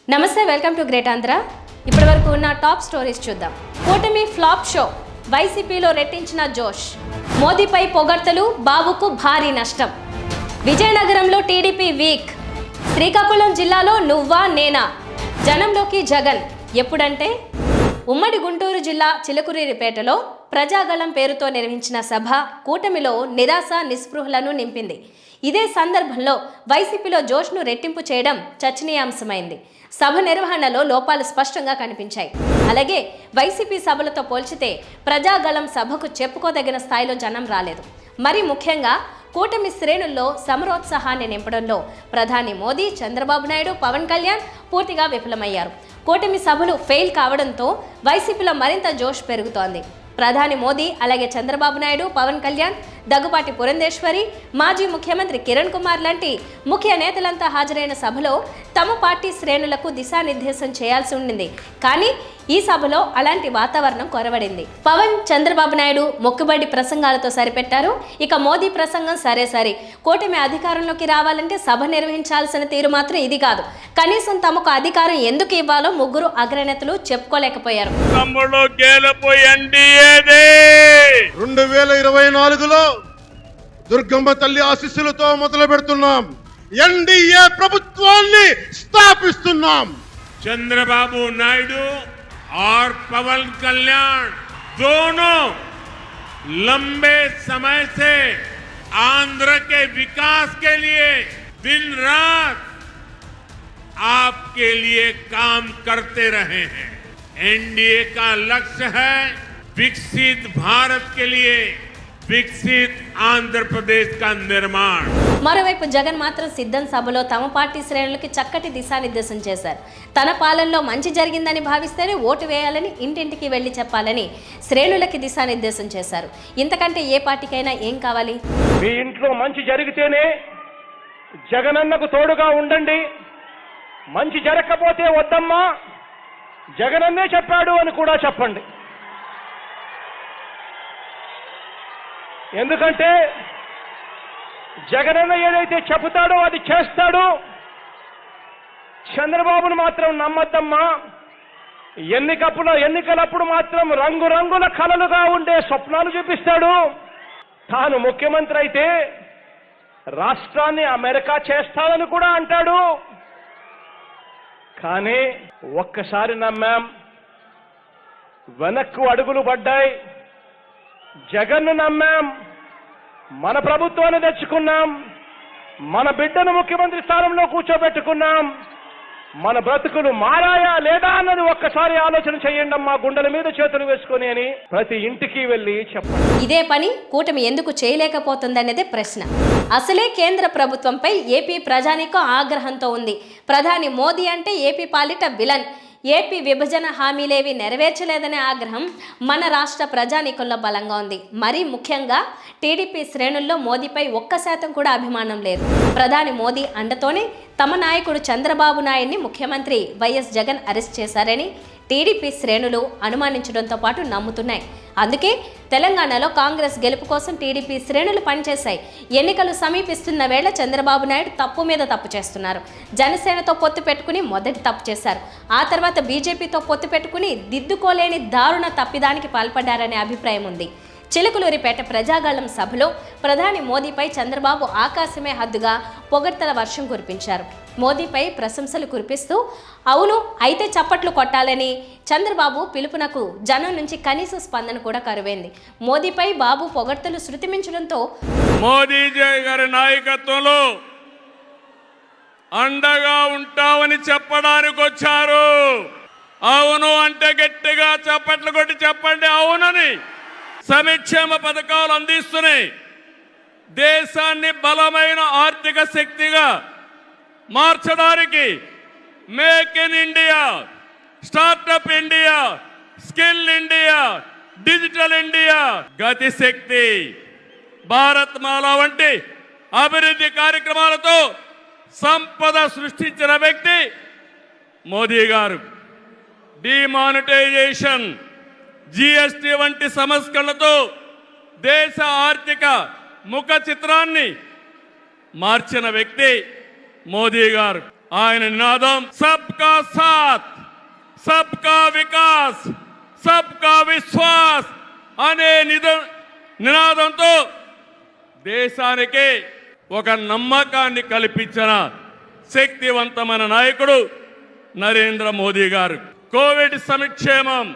నమస్తే, welcome to great Andhra. ఇప్పటి వరకు ఉన్న టాప్ స్టోరీస్ చూద్దాం. కూటమి ఫ్లాప్ షో, వైసీపీలో రెట్టించిన జోష్, మోదీపై పొగడ్తలు, బాబుకు భారీ నష్టం. విజయనగరంలో టీడీపీ వీక్, శ్రీకాకుళం జిల్లాలో నువ్వా నేనా, జనంలోకి జగన్ ఎప్పుడంటే ఉమ్మడి గుంటూరు జిల్లా చిలకలూరిపేటలో ప్రజాగళం పేరుతో నిర్వహించిన సభ కూటమిలో నిరాశ నిస్పృహలను నింపింది. ఇదే సందర్భంలో వైసీపీలో జోష్ను రెట్టింపు చేయడం చర్చనీయాంశమైంది. సభ నిర్వహణలో లోపాలు స్పష్టంగా కనిపించాయి. అలాగే వైసీపీ సభలతో పోల్చితే ప్రజాగళం సభకు చెప్పుకోదగిన స్థాయిలో జనం రాలేదు. మరి ముఖ్యంగా కూటమి శ్రేణుల్లో సమరోత్సాహాన్ని నింపడంలో ప్రధాని మోదీ, చంద్రబాబు నాయుడు, పవన్ కళ్యాణ్ పూర్తిగా విఫలమయ్యారు. కూటమి సభలు ఫెయిల్ కావడంతో వైసీపీలో మరింత జోష్ పెరుగుతోంది. ప్రధాని మోదీ, అలాగే చంద్రబాబు నాయుడు, పవన్ కళ్యాణ్, దగ్గుపాటి పురంధేశ్వరి, మాజీ ముఖ్యమంత్రి కిరణ్ కుమార్ లాంటి ముఖ్య నేతలంతా హాజరైన సభలో తమ పార్టీ శ్రేణులకు దిశానిర్దేశం చేయాల్సి ఉండింది. కానీ ఈ సభలో అలాంటి వాతావరణం కొరవడింది. పవన్, చంద్రబాబు నాయుడు మొక్కుబడి ప్రసంగాలతో సరిపెట్టారు. ఇక మోదీ ప్రసంగం సరే కూటమి అధికారంలోకి రావాలంటే సభ నిర్వహించాల్సిన తీరు మాత్రం ఇది కాదు. కనీసం తమకు అధికారం ఎందుకు ఇవ్వాలో ముగ్గురు అగ్రనేతలు చెప్పుకోలేకపోయారు. 2024లో దుర్గమ్మ తల్లి ఆశీస్సులతో మొదలు పెడుతున్నాం. ఎన్డీఏ ప్రభుత్వాన్ని స్థాపిస్తున్నాం. चंद्रबाबू नायडू और पवन कल्याण दोनों लंबे समय से आंध्र के विकास के लिए दिन रात आपके लिए काम करते रहे हैं. एनडीए का लक्ष्य है विकसित भारत के लिए వికసిత్ ఆంధ్రప్రదేశ్ కా నిర్మాణ్. మరోవైపు జగన్ మాత్రం సిద్ధం సభలో తమ పార్టీ శ్రేణులకి చక్కటి దిశానిర్దేశం చేశారు. తన పాలనలో మంచి జరిగిందని భావిస్తేనే ఓటు వేయాలని, ఇంటింటికి వెళ్లి చెప్పాలని శ్రేణులకి దిశానిర్దేశం చేశారు. ఇంతకంటే ఏ పార్టీకైనా ఏం కావాలి? మీ ఇంట్లో మంచి జరిగితేనే జగనన్నకు తోడుగా ఉండండి, మంచి జరగకపోతే వద్దమ్మా, జగనన్నే చెప్పాడు అని కూడా చెప్పండి. ఎందుకంటే జగనన్న ఏదైతే చెబుతాడో అది చేస్తాడు. చంద్రబాబును మాత్రం నమ్మద్దమ్మా. ఎన్నికలప్పుడు మాత్రం రంగురంగుల కలలుగా ఉండే స్వప్నాలు చూపిస్తాడు. తాను ముఖ్యమంత్రి అయితే రాష్ట్రాన్ని అమెరికా చేస్తానని కూడా అంటాడు. కానీ ఒక్కసారి నమ్మాం, వెనక్కు అడుగులు పడ్డాయి. జగన్ను నమ్మాం, మన ప్రభుత్వాన్ని తెచ్చుకున్నాం, మన బిడ్డను ముఖ్యమంత్రి స్థానంలో కూర్చోబెట్టుకున్నాం. మన బ్రతుకులు మారాయా లేదా అన్నది ఒక్కసారి ఆలోచన చేయండి అమ్మా, గుండెల మీద చేతులు వేసుకొని అని ప్రతి ఇంటికి వెళ్ళి చెప్పండి. ఇదే పని కూటమి ఎందుకు చేయలేకపోతుందనేదే ప్రశ్న. అసలే కేంద్ర ప్రభుత్వంపై ఏపీ ప్రజానీకం ఆగ్రహంతో ఉంది. ప్రధాని మోదీ అంటే ఏపీ పాలిట విలన్. ఏపీ విభజన హామీలేవి నెరవేర్చలేదనే ఆగ్రహం మన రాష్ట్ర ప్రజానీకంలో బలంగా ఉంది. మరీ ముఖ్యంగా టీడీపీ శ్రేణుల్లో మోదీపై 1% కూడా అభిమానం లేదు. ప్రధాని మోదీ అండతోనే తమ నాయకుడు చంద్రబాబు నాయుడిని ముఖ్యమంత్రి వైఎస్ జగన్ అరెస్ట్ చేశారని టీడీపీ శ్రేణులు అనుమానించడంతో పాటు నమ్ముతున్నాయి. అందుకే తెలంగాణలో కాంగ్రెస్ గెలుపు కోసం టీడీపీ శ్రేణులు పనిచేశాయి. ఎన్నికలు సమీపిస్తున్న వేళ చంద్రబాబు నాయుడు తప్పు మీద తప్పు చేస్తున్నారు. జనసేనతో పొత్తు పెట్టుకుని మొదటి తప్పు చేశారు. ఆ తర్వాత బీజేపీతో పొత్తు పెట్టుకుని దిద్దుకోలేని దారుణ తప్పిదానికి పాల్పడ్డారనే అభిప్రాయం ఉంది. చిలకలూరిపేట ప్రజాగళం సభలో ప్రధాని మోదీపై చంద్రబాబు ఆకాశమే హద్దుగా పొగడ్తల వర్షం కురిపించారు. మోదీపై ప్రశంసలు కురిపిస్తూ అవును అయితే చప్పట్లు కొట్టాలని చంద్రబాబు పిలుపునకు జనం నుంచి కనీస స్పందన కూడా కరువైంది. మోదీపై బాబు పొగడ్తలు శృతిమించడంతో మోదీ గారి నాయకత్వంలో అండగా ఉంటామని చెప్పడానికి వచ్చారు. అవును అంటే గట్టిగా చప్పట్లు కొట్టి చెప్పండి అవునని. సంక్షేమ పథకాలు అందిస్తున్నాయి. దేశాన్ని బలమైన ఆర్థిక శక్తిగా మార్చడానికి make in India, startup India, skill India, digital India, గతి శక్తి, భారత్ మాల వంటి అభివృద్ధి కార్యక్రమాలతో సంపద సృష్టించిన వ్యక్తి మోదీ గారు. డిమానిటైజేషన్, జీఎస్టీ వంటి సంస్కరణలతో దేశ ఆర్థిక ముఖ చిత్రాన్ని మార్చిన వ్యక్తి మోదీ గారు. ఆయన నినాదం సబ్కా సాత్, సబ్కా వికాస్, సబ్కా విశ్వాస్ అనే నినాదంతో దేశానికి ఒక నమ్మకాన్ని కల్పించిన శక్తివంతమైన నాయకుడు నరేంద్ర మోదీ గారు. కోవిడ్ సంక్షేమం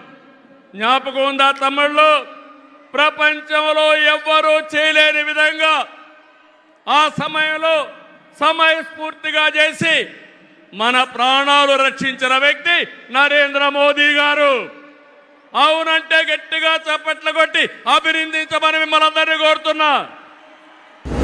జ్ఞాపకం ఉందా తమ్ముళ్ళు? ప్రపంచంలో ఎవ్వరూ చేయలేని విధంగా ఆ సమయంలో సమయస్ఫూర్తిగా చేసి మన ప్రాణాలు రక్షించిన వ్యక్తి నరేంద్ర మోదీ గారు. అవునంటే గట్టిగా చప్పట్లు కొట్టి అభినందించమని మిమ్మల్ని అందరినీ కోరుతున్నా.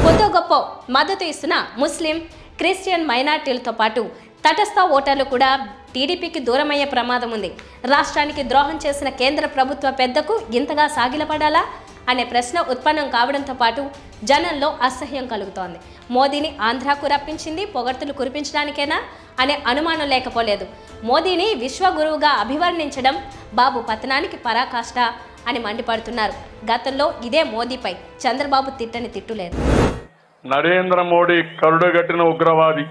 కొద్ది గొప్ప మద్దతు ఇస్తున్న ముస్లిం, క్రిస్టియన్ మైనార్టీలతో పాటు తటస్థ ఓటర్లు కూడా టీడీపీకి దూరమయ్యే ప్రమాదం ఉంది. రాష్ట్రానికి ద్రోహం చేసిన కేంద్ర ప్రభుత్వ పెద్దకు ఇంతగా సాగిలపడాలా అనే ప్రశ్న ఉత్పన్నం కావడంతో పాటు జనంలో అసహ్యం కలుగుతోంది. మోదీని ఆంధ్రాకు రప్పించింది పొగడ్తలు కురిపించడానికేనా అనే అనుమానం లేకపోలేదు. మోదీని విశ్వగురువుగా అభివర్ణించడం బాబు పతనానికి పరాకాష్ట అని మండిపడుతున్నారు. గతంలో ఇదే మోదీపై చంద్రబాబు తిట్టని తిట్టులేదు. నరేంద్ర మోడీ కరుడుగట్టిన ఉగ్రవాది,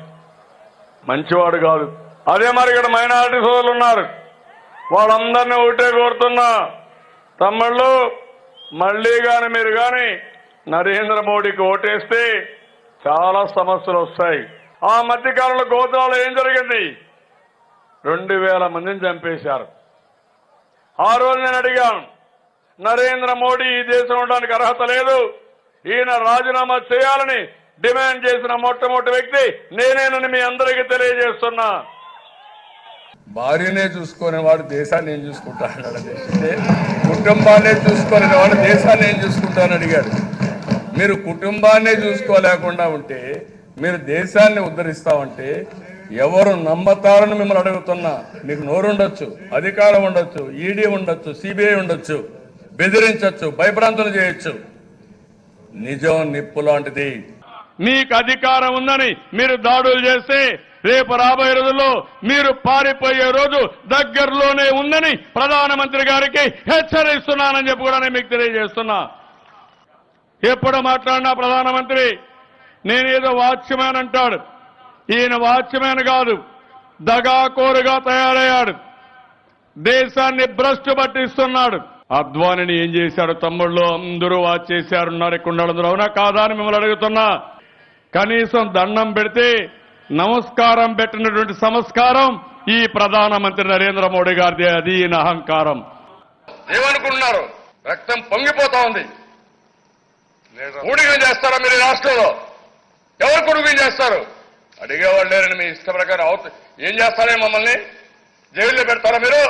మంచివాడు కాదు. అదే మరి ఇక్కడ మైనారిటీ సోదరులు ఉన్నారు, వాళ్ళందరినీ ఒకటే కోరుతున్నా, తమ్ముళ్ళు మళ్ళీ కానీ మీరు కానీ నరేంద్ర మోడీకి ఓటేస్తే చాలా సమస్యలు వస్తాయి. ఆ మధ్యకాలంలో గోదావరిలో ఏం జరిగింది? 2000 మందిని చంపేశారు. ఆ రోజు నేను అడిగాను, నరేంద్ర మోడీ ఈ దేశం ఉండడానికి అర్హత లేదు, ఈయన రాజీనామా చేయాలని డిమాండ్ చేసిన మొట్టమొదటి వ్యక్తి నేనేనని మీ అందరికీ తెలియజేస్తున్నా. భార్యనే చూసుకునే వాడు దేశాన్ని ఏం చూసుకుంటాడు? కుటుంబాన్నే చూసుకునే వాడు దేశాన్ని ఏం చూసుకుంటానని అడిగాడు. మీరు కుటుంబాన్నే చూసుకోలేకుండా ఉంటే మీరు దేశాన్ని ఉద్ధరిస్తామంటే ఎవరు నమ్మతారని మిమ్మల్ని అడుగుతున్నా. మీకు నోరుండొచ్చు, అధికారం ఉండొచ్చు, ఈడీ ఉండొచ్చు, సిబిఐ ఉండొచ్చు, బెదిరించవచ్చు, భయభ్రాంతులు చేయొచ్చు. నిజం నిప్పు లాంటిది. మీకు అధికారం ఉందని మీరు దాడులు చేస్తే రేపు రాబోయే రోజుల్లో మీరు పారిపోయే రోజు దగ్గరలోనే ఉందని ప్రధానమంత్రి గారికి హెచ్చరిస్తున్నానని చెప్పి కూడా నేను మీకు తెలియజేస్తున్నా. ఎప్పుడు మాట్లాడినా ప్రధానమంత్రి నేనేదో వాచ్మ్యాన్ అంటాడు. ఈయన వాచ్మ్యాన్ కాదు, దగాకోరుగా తయారయ్యాడు. దేశాన్ని భ్రష్టు పట్టిస్తున్నాడు. అద్వానిని ఏం చేశాడు తమ్ముళ్ళు? అందరూ వాచ్ చేశారున్నారు. ఇక్కడ అవునా కాదా అని మిమ్మల్ని అడుగుతున్నా. కనీసం దండం పెడితే నమస్కారం పెట్టినటువంటి సంస్కారం ఈ ప్రధానమంత్రి నరేంద్ర మోడీ గారిది. అది ఈయన అహంకారం. ఏమనుకుంటున్నారు? రక్తం పొంగిపోతా ఉంది. ఊడిగం చేస్తారా మీరు రాష్ట్రంలో? ఎవరు కొడుకుని చేస్తారు? అడిగేవాళ్ళు లేరని మీ ఇష్ట ప్రకారం ఏం చేస్తారే? మమ్మల్ని జైల్లో పెడతారా? మీరు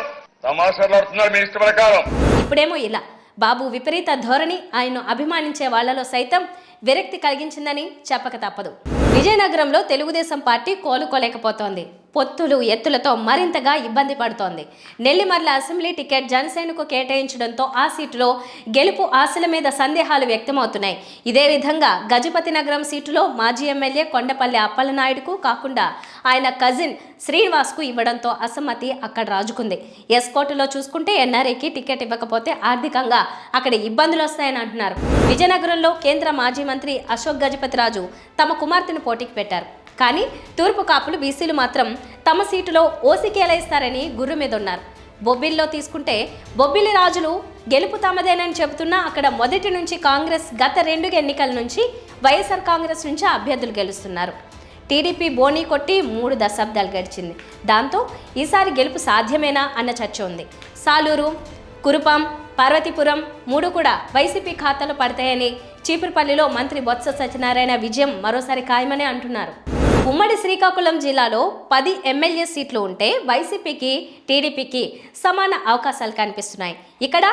తమాషాడుతున్నారు మీ ఇష్ట ప్రకారం. ఇప్పుడేమో ఇలా బాబు విపరీత ధోరణి ఆయన్ను అభిమానించే వాళ్లలో సైతం విరక్తి కలిగించిందని చెప్పక తప్పదు. విజయనగరంలో తెలుగుదేశం పార్టీ కోలుకోలేకపోతోంది. పొత్తులు ఎత్తులతో మరింతగా ఇబ్బంది పడుతోంది. నెల్లిమర్ల అసెంబ్లీ టికెట్ జనసేనకు కేటాయించడంతో ఆ సీటులో గెలుపు ఆశల మీద సందేహాలు వ్యక్తమవుతున్నాయి. ఇదే విధంగా గజపతి నగరం సీటులో మాజీ ఎమ్మెల్యే కొండపల్లి అప్పలనాయుడుకు కాకుండా ఆయన కజిన్ శ్రీనివాస్కు ఇవ్వడంతో అసమ్మతి అక్కడ రాజుకుంది. ఎస్కోటులో చూసుకుంటే ఎన్ఆర్ఐకి టికెట్ ఇవ్వకపోతే ఆర్థికంగా అక్కడ ఇబ్బందులు వస్తాయని అంటున్నారు. విజయనగరంలో కేంద్ర మాజీ మంత్రి అశోక్ గజపతిరాజు తమ కుమార్తెను పోటీకి పెట్టారు. కానీ తూర్పు కాపులు బీసీలు మాత్రం తమ సీటులో ఓసికేలైస్తారని గుర్రు మీద ఉన్నారు. బొబ్బిలిలో తీసుకుంటే బొబ్బిలి రాజులు గెలుపు తమదేనని చెబుతున్నా అక్కడ మొదటి నుంచి కాంగ్రెస్ గత 2 ఎన్నికల నుంచి వైఎస్ఆర్ కాంగ్రెస్ నుంచి అభ్యర్థులు గెలుస్తున్నారు. టీడీపీ బోనీ కొట్టి 3 దశాబ్దాలు గడిచింది. దాంతో ఈసారి గెలుపు సాధ్యమేనా అన్న చర్చ ఉంది. సాలూరు, కురుపాం, పార్వతీపురం 3 కూడా వైసీపీ ఖాతాలో పడతాయని, చీపురుపల్లిలో మంత్రి బొత్స సత్యనారాయణ విజయం మరోసారి ఖాయమని అంటున్నారు. ఉమ్మడి శ్రీకాకుళం జిల్లాలో 10 ఎమ్మెల్యే సీట్లు ఉంటే వైసీపీకి, టీడీపీకి సమాన అవకాశాలు కనిపిస్తున్నాయి. ఇక్కడ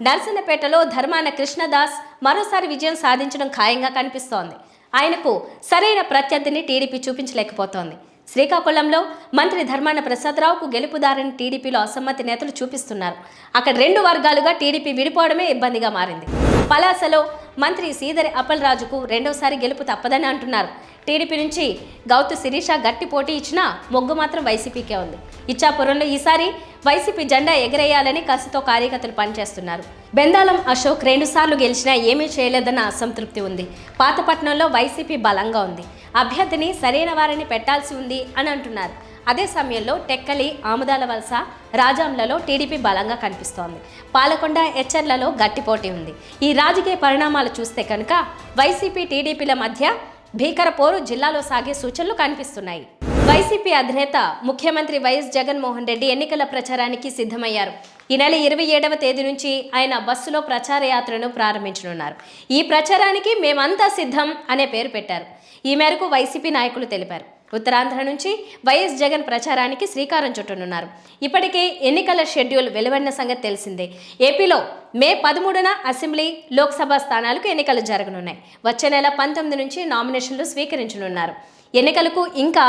నర్సన్నపేటలో ధర్మాన కృష్ణదాస్ మరోసారి విజయం సాధించడం ఖాయంగా కనిపిస్తోంది. ఆయనకు సరైన ప్రత్యర్థిని టీడీపీ చూపించలేకపోతోంది. శ్రీకాకుళంలో మంత్రి ధర్మాన ప్రసాదరావుకు గెలుపుదారని టీడీపీలో అసమ్మతి నేతలు చూపిస్తున్నారు. అక్కడ 2 వర్గాలుగా టీడీపీ విడిపోవడమే ఇబ్బందిగా మారింది. పలాసలో మంత్రి సీదరి అప్పలరాజుకు రెండోసారి గెలుపు తప్పదని అంటున్నారు. టీడీపీ నుంచి గౌతు శిరీష గట్టి పోటీ ఇచ్చినా మొగ్గు మాత్రం వైసీపీకే ఉంది. ఇచ్చాపురంలో ఈసారి వైసీపీ జెండా ఎగరేయాలని కసితో కార్యకర్తలు పనిచేస్తున్నారు. బెందాలం అశోక్ 2 సార్లు గెలిచినా ఏమీ చేయలేదన్న అసంతృప్తి ఉంది. పాతపట్నంలో వైసీపీ బలంగా ఉంది. అభ్యర్థిని సరైన వారిని పెట్టాల్సి ఉంది అని అంటున్నారు. అదే సమయంలో టెక్కలి, ఆముదాల వలస, రాజాంలలో టీడీపీ బలంగా కనిపిస్తోంది. పాలకొండ, ఎచ్చర్లలో గట్టి పోటీ ఉంది. ఈ రాజకీయ పరిణామాలు చూస్తే కనుక వైసీపీ, టీడీపీల మధ్య భీకర పోరు జిల్లాలో సాగే సూచనలు కనిపిస్తున్నాయి. వైసీపీ అధినేత ముఖ్యమంత్రి వైఎస్ జగన్మోహన్ రెడ్డి ఎన్నికల ప్రచారానికి సిద్ధమయ్యారు. ఈ నెల 27వ తేదీ నుంచి ఆయన బస్సులో ప్రచార యాత్రను ప్రారంభించనున్నారు. ఈ ప్రచారానికి మేమంతా సిద్ధం అనే పేరు పెట్టారు. ఈ మేరకు వైసీపీ నాయకులు తెలిపారు. ఉత్తరాంధ్ర నుంచి వైఎస్ జగన్ ప్రచారానికి శ్రీకారం చుట్టనున్నారు. ఇప్పటికే ఎన్నికల షెడ్యూల్ వెలువడిన సంగతి తెలిసిందే. ఏపీలో మే 13న అసెంబ్లీ, లోక్సభ స్థానాలకు ఎన్నికలు జరగనున్నాయి. వచ్చే నెల 19 నుంచి నామినేషన్లు స్వీకరించనున్నారు. ఎన్నికలకు ఇంకా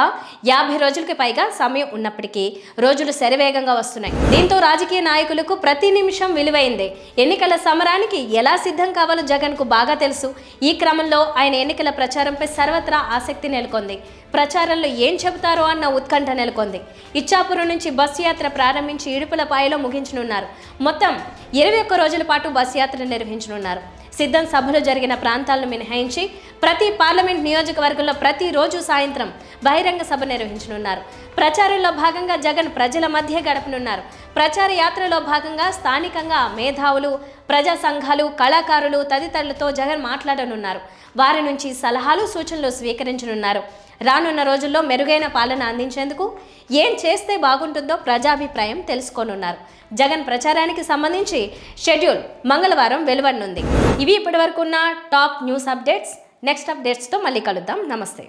50 రోజులకి పైగా సమయం ఉన్నప్పటికీ రోజులు శరవేగంగా వస్తున్నాయి. దీంతో రాజకీయ నాయకులకు ప్రతి నిమిషం విలువైందే. ఎన్నికల సమరానికి ఎలా సిద్ధం కావాలో జగన్కు బాగా తెలుసు. ఈ క్రమంలో ఆయన ఎన్నికల ప్రచారంపై సర్వత్రా ఆసక్తి నెలకొంది. ప్రచారంలో ఏం చెబుతారో అన్న ఉత్కంఠ నెలకొంది. ఇచ్చాపురం నుంచి బస్సు యాత్ర ప్రారంభించి ఇడుపులపాయలో ముగించనున్నారు. మొత్తం 21 రోజుల పాటు బస్సు యాత్ర నిర్వహించనున్నారు. సిద్ధం సభలు జరిగిన ప్రాంతాలను మినహాయించి ప్రతి పార్లమెంట్ నియోజకవర్గంలో ప్రతిరోజు సాయంత్రం బహిరంగ సభ నిర్వహించనున్నారు. ప్రచారంలో భాగంగా జగన్ ప్రజల మధ్య గడపనున్నారు. ప్రచార యాత్రలో భాగంగా స్థానికంగా మేధావులు, ప్రజా సంఘాలు, కళాకారులు తదితరులతో జగన్ మాట్లాడనున్నారు. వారి నుంచి సలహాలు, సూచనలు స్వీకరించనున్నారు. రానున్న రోజుల్లో మెరుగైన పాలన అందించేందుకు ఏం చేస్తే బాగుంటుందో ప్రజాభిప్రాయం తెలుసుకోనున్నారు. జగన్ ప్రచారానికి సంబంధించి షెడ్యూల్ మంగళవారం వెలువడనుంది. ఇవి ఇప్పటివరకు ఉన్న టాప్ న్యూస్ అప్డేట్స్. నెక్స్ట్ అప్డేట్స్తో మళ్ళీ కలుద్దాం. నమస్తే.